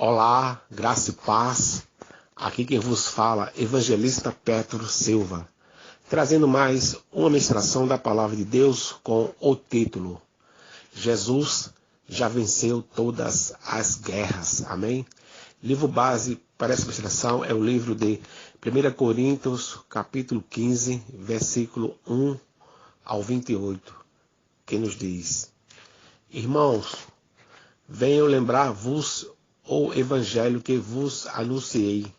Olá, graça e paz. Aqui quem vos fala, Evangelista Petro Silva, trazendo mais uma ministração da Palavra de Deus com o título Jesus já venceu todas as guerras. Amém? Livro base para essa ministração é o livro de 1 Coríntios, capítulo 15, versículo 1 ao 28, que nos diz: Irmãos, venho lembrar-vos o evangelho que vos anunciei,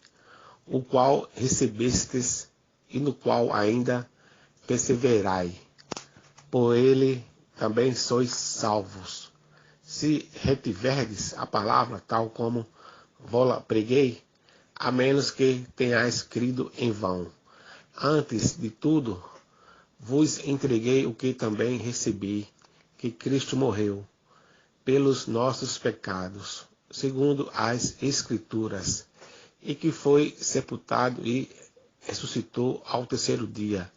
o qual recebestes e no qual ainda perseverai. Por ele também sois salvos, se retiverdes a palavra tal como vos preguei, a menos que tenhais crido em vão. Antes de tudo, vos entreguei o que também recebi, que Cristo morreu pelos nossos pecados, segundo as Escrituras, e que foi sepultado e ressuscitou ao terceiro dia,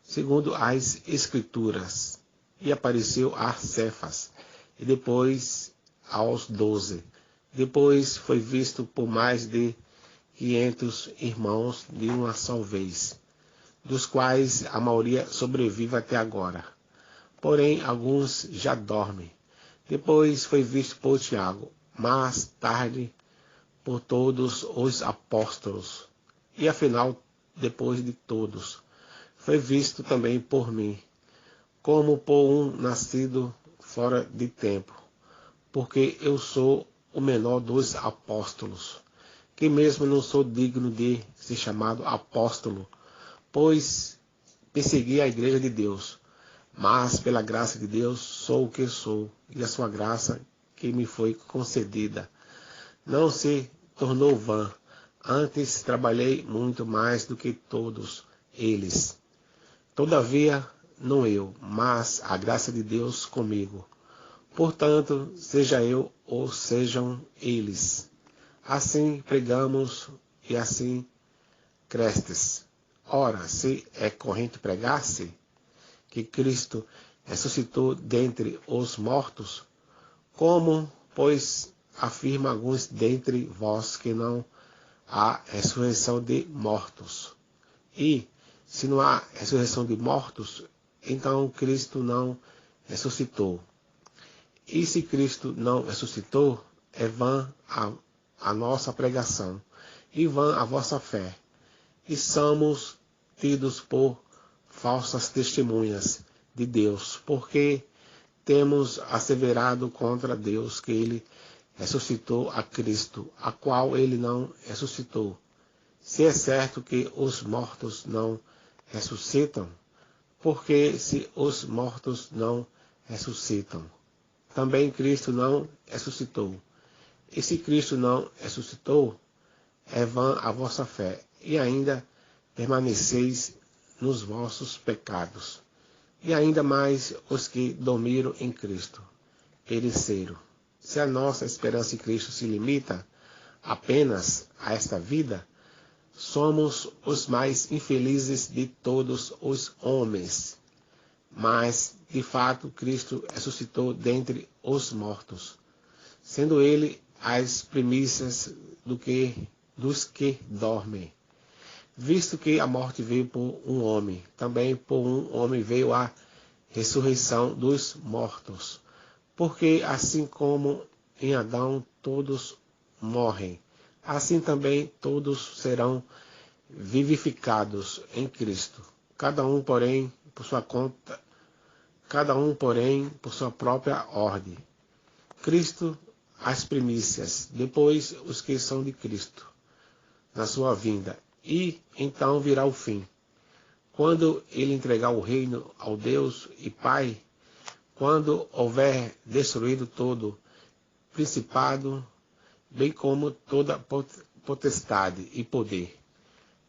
segundo as Escrituras, e apareceu a Cefas, e depois aos 12. Depois foi visto por mais de 500 irmãos de uma só vez, dos quais a maioria sobrevive até agora. Porém, alguns já dormem. Depois foi visto por Tiago, mais tarde por todos os apóstolos, e afinal, depois de todos, foi visto também por mim, como por um nascido fora de tempo, porque eu sou o menor dos apóstolos, que mesmo não sou digno de ser chamado apóstolo, pois persegui a igreja de Deus, mas pela graça de Deus sou o que sou, e a sua graça que me foi concedida não se tornou vã. Antes trabalhei muito mais do que todos eles. Todavia, não eu, mas a graça de Deus comigo. Portanto, seja eu ou sejam eles. Assim pregamos e assim crestes. Ora, se é corrente pregar-se que Cristo ressuscitou dentre os mortos, como, pois, afirma alguns dentre vós que não há ressurreição de mortos? E, se não há ressurreição de mortos, então Cristo não ressuscitou. E se Cristo não ressuscitou, é vã a nossa pregação, e vã a vossa fé. E somos tidos por falsas testemunhas de Deus, porque temos asseverado contra Deus que ele ressuscitou a Cristo, a qual ele não ressuscitou. Se é certo que os mortos não ressuscitam, porque se os mortos não ressuscitam, também Cristo não ressuscitou. E se Cristo não ressuscitou, é vã a vossa fé, e ainda permaneceis nos vossos pecados. E ainda mais os que dormiram em Cristo pereceram. Se a nossa esperança em Cristo se limita apenas a esta vida, somos os mais infelizes de todos os homens. Mas, de fato, Cristo ressuscitou dentre os mortos, sendo ele as primícias dos que dormem. Visto que a morte veio por um homem, também por um homem veio a ressurreição dos mortos. Porque assim como em Adão todos morrem, assim também todos serão vivificados em Cristo. Cada um, porém, por sua conta, por sua própria ordem. Cristo, as primícias, depois os que são de Cristo, na sua vinda. E então virá o fim, quando ele entregar o reino ao Deus e Pai, quando houver destruído todo principado, bem como toda potestade e poder,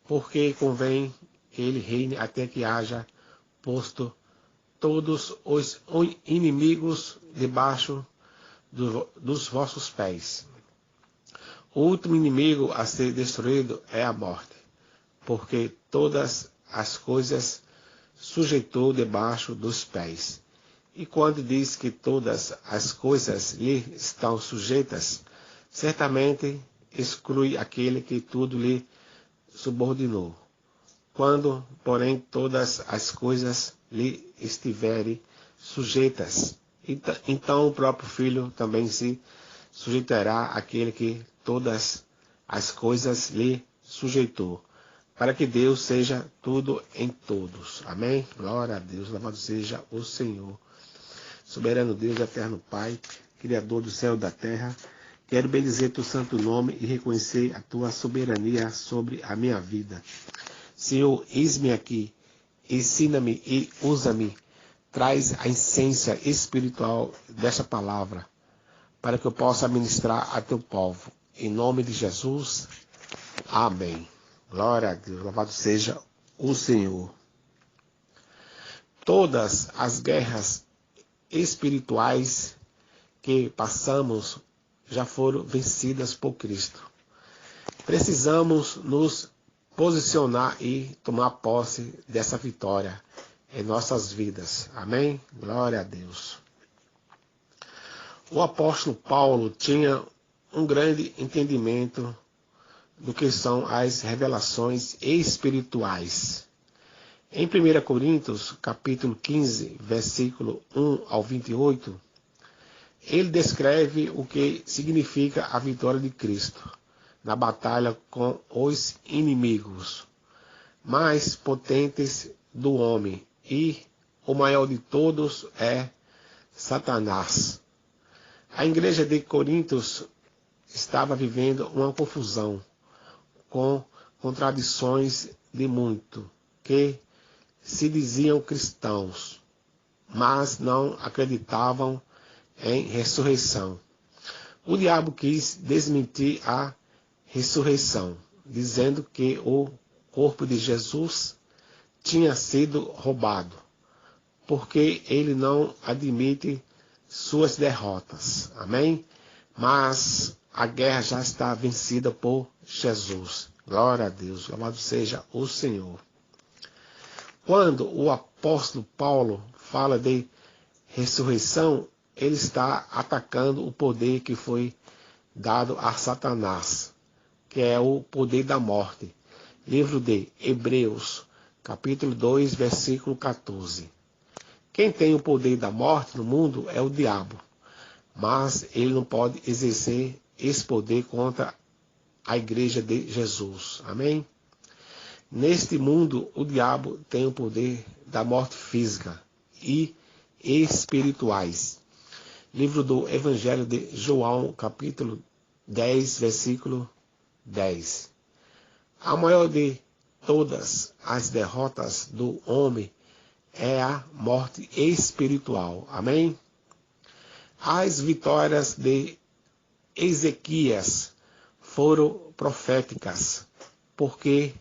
porque convém que ele reine até que haja posto todos os inimigos debaixo dos vossos pés. O último inimigo a ser destruído é a morte, porque todas as coisas sujeitou debaixo dos pés. E quando diz que todas as coisas lhe estão sujeitas, certamente exclui aquele que tudo lhe subordinou. Quando, porém, todas as coisas lhe estiverem sujeitas, então o próprio Filho também se sujeitará àquele que todas as coisas lhe sujeitou, para que Deus seja tudo em todos. Amém? Glória a Deus, louvado seja o Senhor. Soberano Deus, eterno Pai, Criador do céu e da terra, quero bendizer teu santo nome e reconhecer a tua soberania sobre a minha vida. Senhor, eis-me aqui, ensina-me e usa-me, traz a essência espiritual desta palavra, para que eu possa ministrar a teu povo. Em nome de Jesus, amém. Glória a Deus, louvado seja o Senhor. Todas as guerras espirituais que passamos já foram vencidas por Cristo. Precisamos nos posicionar e tomar posse dessa vitória em nossas vidas. Amém? Glória a Deus. O apóstolo Paulo tinha um grande entendimento do que são as revelações espirituais. Em 1 Coríntios, capítulo 15, versículo 1 ao 28, ele descreve o que significa a vitória de Cristo na batalha com os inimigos mais potentes do homem, e o maior de todos é Satanás. A igreja de Coríntios estava vivendo uma confusão com contradições de muito, que se diziam cristãos, mas não acreditavam em ressurreição. O diabo quis desmentir a ressurreição, dizendo que o corpo de Jesus tinha sido roubado, porque ele não admite suas derrotas. Amém? Mas a guerra já está vencida por Jesus. Glória a Deus, louvado seja o Senhor. Quando o apóstolo Paulo fala de ressurreição, ele está atacando o poder que foi dado a Satanás, que é o poder da morte. Livro de Hebreus, capítulo 2, versículo 14. Quem tem o poder da morte no mundo é o diabo, mas ele não pode exercer esse poder contra a igreja de Jesus. Amém? Neste mundo, o diabo tem o poder da morte física e espirituais. Livro do Evangelho de João, capítulo 10, versículo 10. A maior de todas as derrotas do homem é a morte espiritual. Amém? As vitórias de Ezequias foram proféticas, porque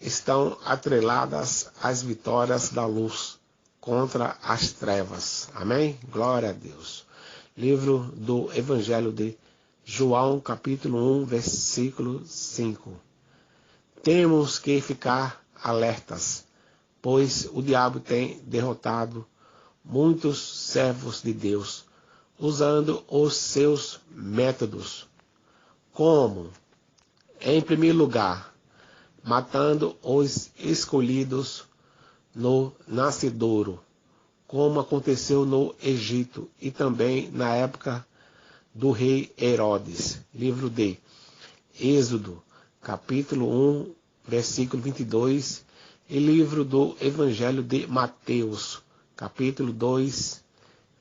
estão atreladas às vitórias da luz contra as trevas. Amém? Glória a Deus. Livro do Evangelho de João, capítulo 1, versículo 5. Temos que ficar alertas, pois o diabo tem derrotado muitos servos de Deus, usando os seus métodos, como, em primeiro lugar, matando os escolhidos no nascedouro, como aconteceu no Egito e também na época do rei Herodes. Livro de Êxodo, capítulo 1, versículo 22, e livro do Evangelho de Mateus, capítulo 2,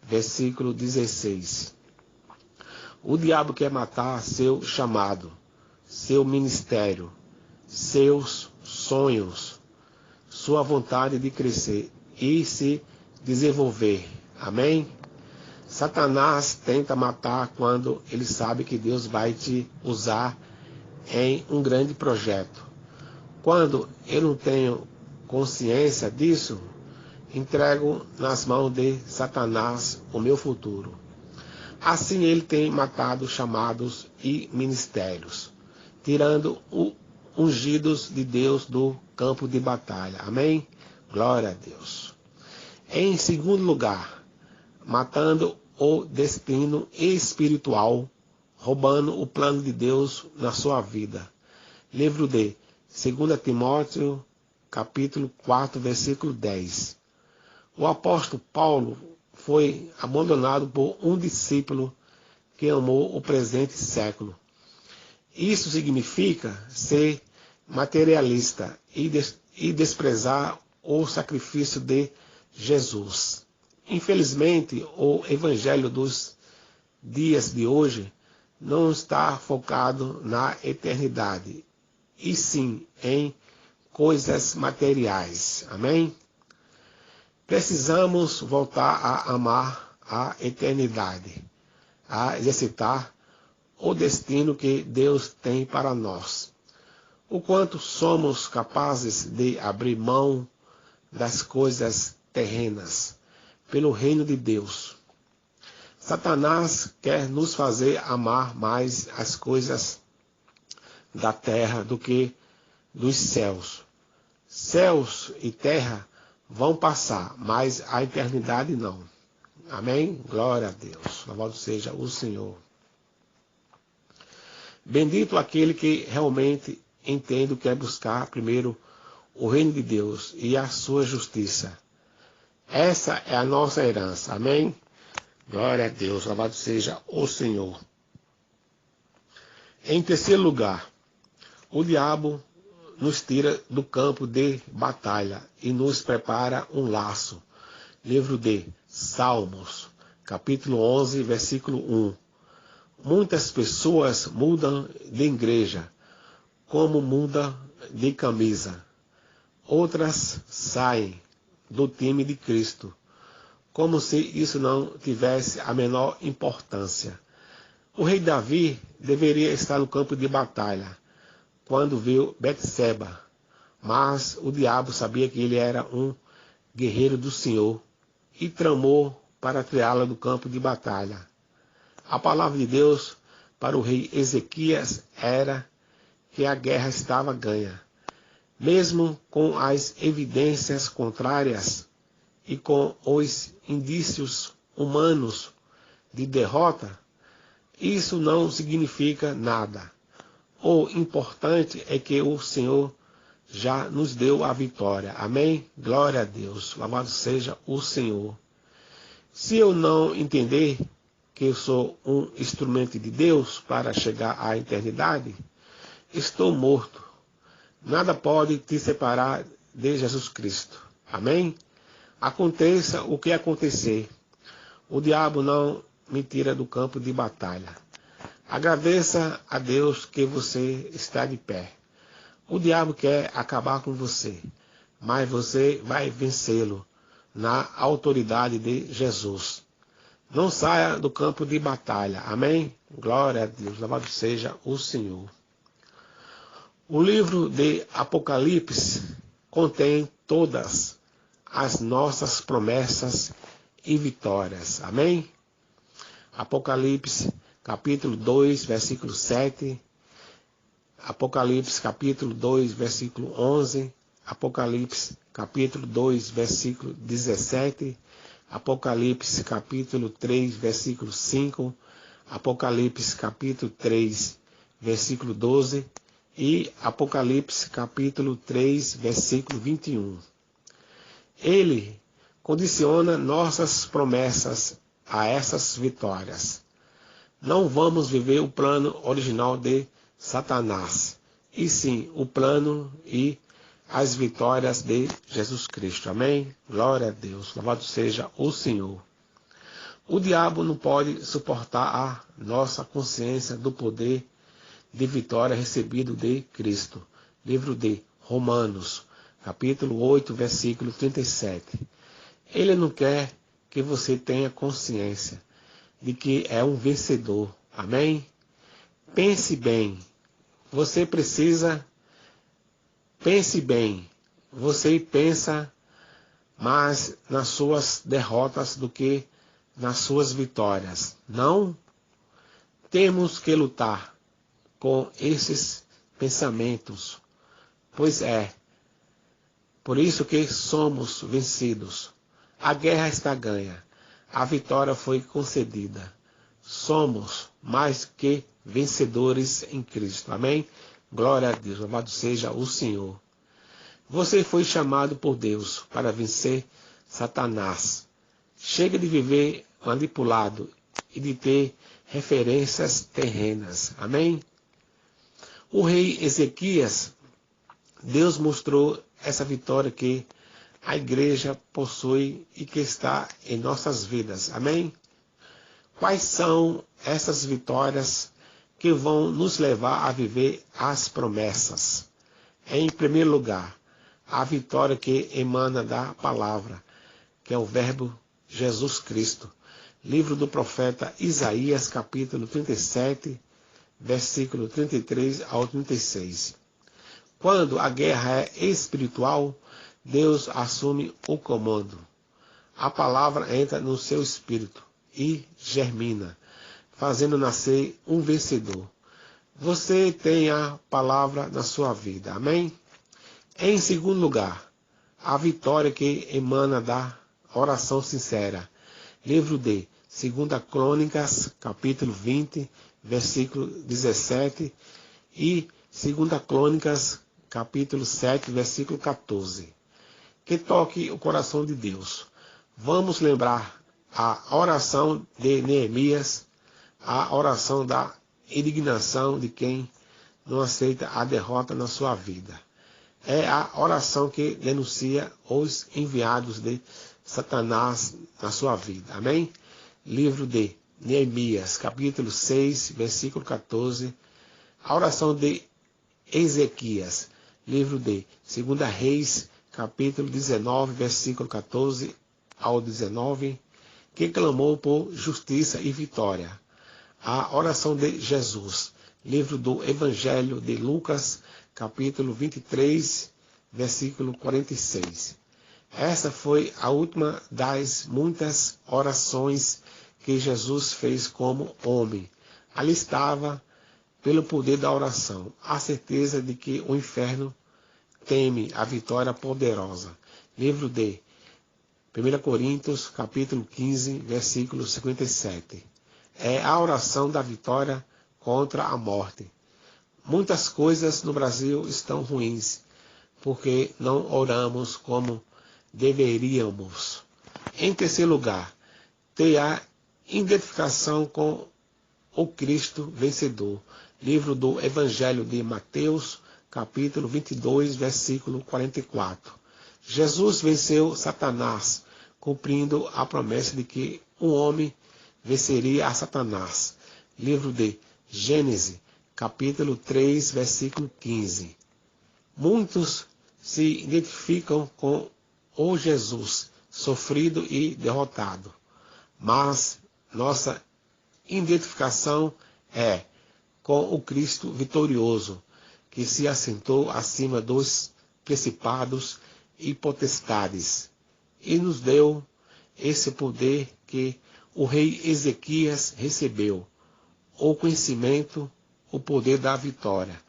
versículo 16. O diabo quer matar seu chamado, seu ministério, seus sonhos, sua vontade de crescer e se desenvolver. Amém? Satanás tenta matar quando ele sabe que Deus vai te usar em um grande projeto. Quando eu não tenho consciência disso, entrego nas mãos de Satanás o meu futuro. Assim ele tem matado chamados e ministérios, tirando os ungidos de Deus do campo de batalha. Amém? Glória a Deus. Em segundo lugar, matando o destino espiritual, roubando o plano de Deus na sua vida. Livro de 2 Timóteo, capítulo 4, versículo 10. O apóstolo Paulo foi abandonado por um discípulo que amou o presente século. Isso significa ser materialista e desprezar o sacrifício de Jesus. Infelizmente, o evangelho dos dias de hoje não está focado na eternidade, e sim em coisas materiais. Amém? Precisamos voltar a amar a eternidade, a exercitar o destino que Deus tem para nós. O quanto somos capazes de abrir mão das coisas terrenas pelo reino de Deus. Satanás quer nos fazer amar mais as coisas da terra do que dos céus. Céus e terra vão passar, mas a eternidade não. Amém? Glória a Deus. Louvado seja o Senhor. Bendito aquele que realmente entende o que é buscar primeiro o reino de Deus e a sua justiça. Essa é a nossa herança. Amém? Glória a Deus. Louvado seja o Senhor. Em terceiro lugar, o diabo nos tira do campo de batalha e nos prepara um laço. Livro de Salmos, capítulo 11, versículo 1. Muitas pessoas mudam de igreja, como muda de camisa. Outras saem do time de Cristo, como se isso não tivesse a menor importância. O rei Davi deveria estar no campo de batalha, quando viu Betseba, mas o diabo sabia que ele era um guerreiro do Senhor e tramou para tirá-la do campo de batalha. A palavra de Deus para o rei Ezequias era que a guerra estava ganha. Mesmo com as evidências contrárias e com os indícios humanos de derrota, isso não significa nada. O importante é que o Senhor já nos deu a vitória. Amém? Glória a Deus. Louvado seja o Senhor. Se eu não entender que eu sou um instrumento de Deus para chegar à eternidade, estou morto. Nada pode te separar de Jesus Cristo. Amém? Aconteça o que acontecer, o diabo não me tira do campo de batalha. Agradeça a Deus que você está de pé. O diabo quer acabar com você, mas você vai vencê-lo na autoridade de Jesus. Não saia do campo de batalha. Amém? Glória a Deus. Louvado seja o Senhor. O livro de Apocalipse contém todas as nossas promessas e vitórias. Amém? Apocalipse capítulo 2, versículo 7. Apocalipse capítulo 2, versículo 11. Apocalipse capítulo 2, versículo 17. Apocalipse capítulo 3, versículo 5. Apocalipse capítulo 3, versículo 12. E Apocalipse capítulo 3, versículo 21. Ele condiciona nossas promessas a essas vitórias. Não vamos viver o plano original de Satanás, e sim o plano e as vitórias de Jesus Cristo. Amém? Glória a Deus. Louvado seja o Senhor. O diabo não pode suportar a nossa consciência do poder de vitória recebido de Cristo. Livro de Romanos, capítulo 8, versículo 37. Ele não quer que você tenha consciência de que é um vencedor. Amém? Pense bem. Você precisa... Pense bem. Você pensa mais nas suas derrotas do que nas suas vitórias. Não? Temos que lutar com esses pensamentos. Pois é. Por isso que somos vencidos. A guerra está ganha. A vitória foi concedida. somos mais que vencedores em Cristo. Amém? Glória a Deus, louvado seja o Senhor. Você foi chamado por Deus para vencer Satanás. Chega de viver manipulado e de ter referências terrenas. Amém? O rei Ezequias, Deus mostrou essa vitória que a igreja possui e que está em nossas vidas. Amém? Quais são essas vitórias que vão nos levar a viver as promessas? Em primeiro lugar, a vitória que emana da palavra, que é o verbo Jesus Cristo. Livro do profeta Isaías, capítulo 37, versículo 33 ao 36. Quando a guerra é espiritual, Deus assume o comando. A palavra entra no seu espírito e germina, fazendo nascer um vencedor. Você tem a palavra na sua vida. Amém? Em segundo lugar, a vitória que emana da oração sincera. Livro de 2 Crônicas, capítulo 20, versículo 17 e 2 Crônicas, capítulo 7, versículo 14. Que toque o coração de Deus. Vamos lembrar a oração de Neemias, a oração da indignação de quem não aceita a derrota na sua vida. É a oração que denuncia os enviados de Satanás na sua vida. Amém? Livro de Neemias, capítulo 6, versículo 14. A oração de Ezequias, livro de 2 Reis, capítulo 19, versículo 14 ao 19, que clamou por justiça e vitória. A oração de Jesus, livro do Evangelho de Lucas, capítulo 23, versículo 46. Essa foi a última das muitas orações que Jesus fez como homem. Ali estava, pelo poder da oração, a certeza de que o inferno teme a vitória poderosa. Livro de 1 Coríntios, capítulo 15, versículo 57. É a oração da vitória contra a morte. Muitas coisas no Brasil estão ruins, porque não oramos como deveríamos. Em terceiro lugar, ter a identificação com o Cristo vencedor. Livro do Evangelho de Mateus, capítulo 22, versículo 44. Jesus venceu Satanás, cumprindo a promessa de que um homem venceria a Satanás. Livro de Gênesis, capítulo 3, versículo 15. Muitos se identificam com o Jesus sofrido e derrotado, mas nossa identificação é com o Cristo vitorioso, que se assentou acima dos principados e potestades, e nos deu esse poder que o rei Ezequias recebeu, o conhecimento, o poder da vitória.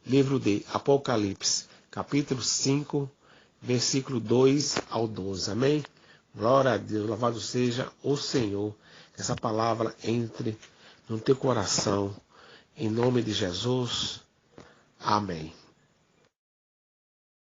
Livro de Apocalipse, capítulo 5, versículo 2 ao 12. Amém? Glória a Deus, louvado seja o Senhor. Que essa palavra entre no teu coração, em nome de Jesus. Amém.